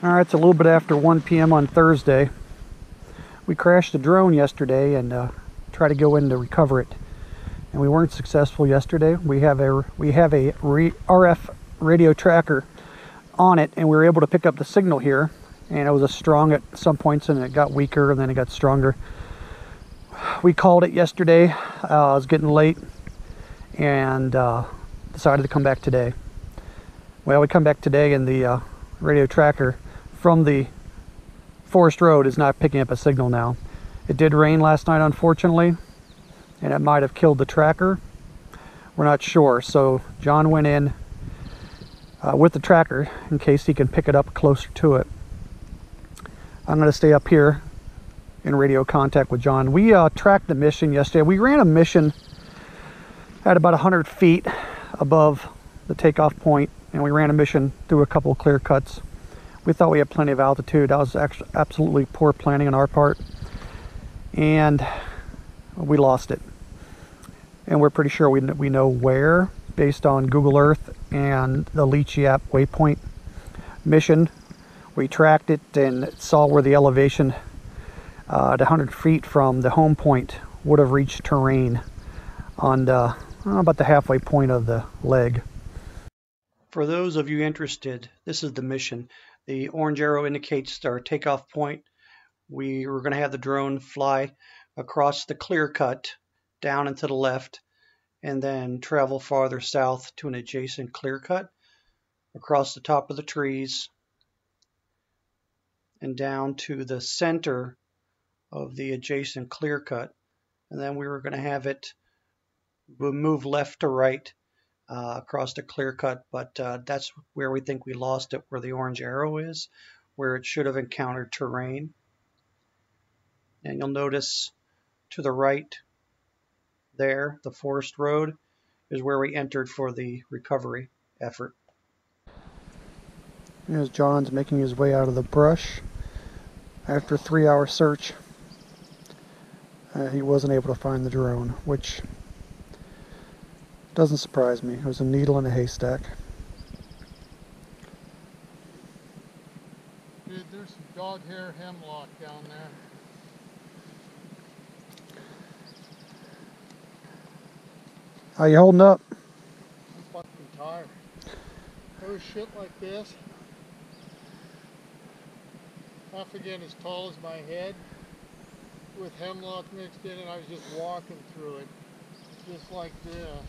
Alright, it's a little bit after 1 p.m. on Thursday. We crashed the drone yesterday and tried to go in to recover it. And we weren't successful yesterday. We have a RF radio tracker on it, and we were able to pick up the signal here. And it was strong at some points, and it got weaker, and then it got stronger. We called it yesterday. It was getting late, and decided to come back today. Well, we come back today, and the radio tracker from the forest road is not picking up a signal now. It did rain last night, unfortunately, and it might have killed the tracker. We're not sure. So John went in with the tracker in case he can pick it up closer to it. I'm going to stay up here in radio contact with John. We tracked the mission yesterday. We ran a mission at about 100 feet above the takeoff point, and we ran a mission through a couple of clear cuts. We thought we had plenty of altitude. That was actually absolutely poor planning on our part, and we lost it. And we're pretty sure we know where, based on Google Earth and the Leachy app waypoint mission. We tracked it and saw where the elevation at 100 feet from the home point would have reached terrain on about the halfway point of the leg. For those of you interested, this is the mission. The orange arrow indicates our takeoff point. We were going to have the drone fly across the clear cut down and to the left, and then travel farther south to an adjacent clear cut across the top of the trees and down to the center of the adjacent clear cut. And then we were going to have it move left to right across the clear cut, but that's where we think we lost it, where the orange arrow is, where it should have encountered terrain. And you'll notice to the right there, the forest road, is where we entered for the recovery effort. Here's John's making his way out of the brush. After a 3-hour search, he wasn't able to find the drone, which doesn't surprise me. It was a needle in a haystack. Dude, there's some dog hair hemlock down there. How you holding up? I'm fucking tired. There's shit like this, half again as tall as my head, with hemlock mixed in it. I was just walking through it, just like this.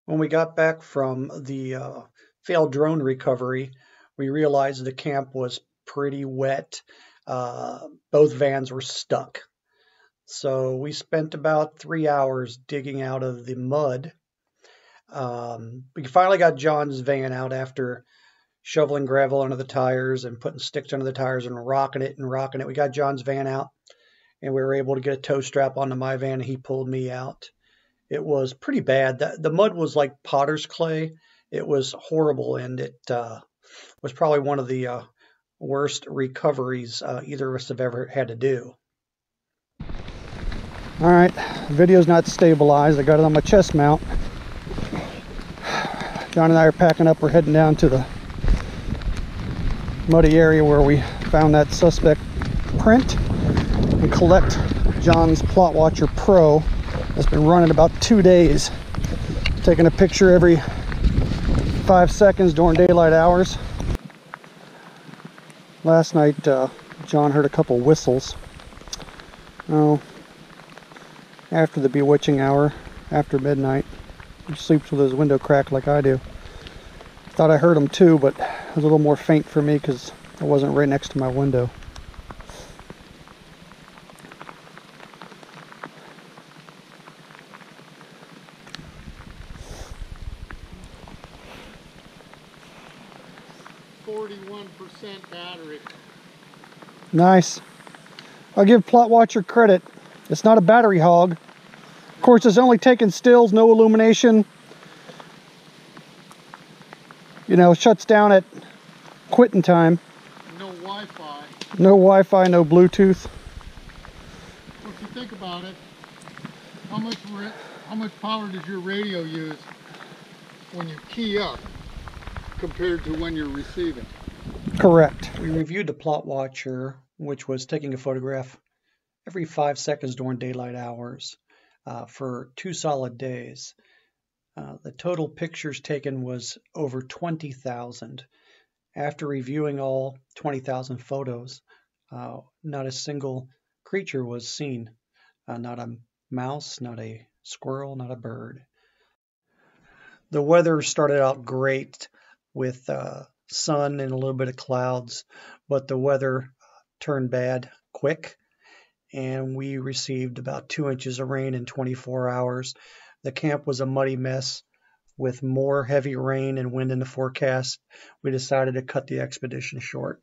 When we got back from the failed drone recovery, we realized the camp was pretty wet. Both vans were stuck. So we spent about 3 hours digging out of the mud. We finally got John's van out after shoveling gravel under the tires and putting sticks under the tires and rocking it. We got John's van out, and we were able to get a tow strap onto my van, and he pulled me out. It was pretty bad. The mud was like potter's clay. It was horrible, and it was probably one of the worst recoveries either of us have ever had to do. All right, video's not stabilized. I got it on my chest mount. John and I are packing up. We're heading down to the muddy area where we found that suspect print and collect John's Plot Watcher Pro. It's been running about 2 days, taking a picture every 5 seconds during daylight hours. Last night, John heard a couple whistles. Oh, after the bewitching hour, after midnight. He sleeps with his window cracked like I do. Thought I heard him too, but it was a little more faint for me because I wasn't right next to my window. Battery. Nice. I'll give Plot Watcher credit. It's not a battery hog. Of course, it's only taking stills, no illumination. You know, shuts down at quitting time. No Wi-Fi. No Wi-Fi, no Bluetooth. Well, if you think about it, how much power does your radio use when you key up? compared to when you're receiving. Correct. We reviewed the plot watcher, which was taking a photograph every 5 seconds during daylight hours for 2 solid days. The total pictures taken was over 20,000. After reviewing all 20,000 photos, not a single creature was seen. Not a mouse, not a squirrel, not a bird. The weather started out great with sun and a little bit of clouds, but the weather turned bad quick, and we received about 2 inches of rain in 24 hours. The camp was a muddy mess. With more heavy rain and wind in the forecast, we decided to cut the expedition short.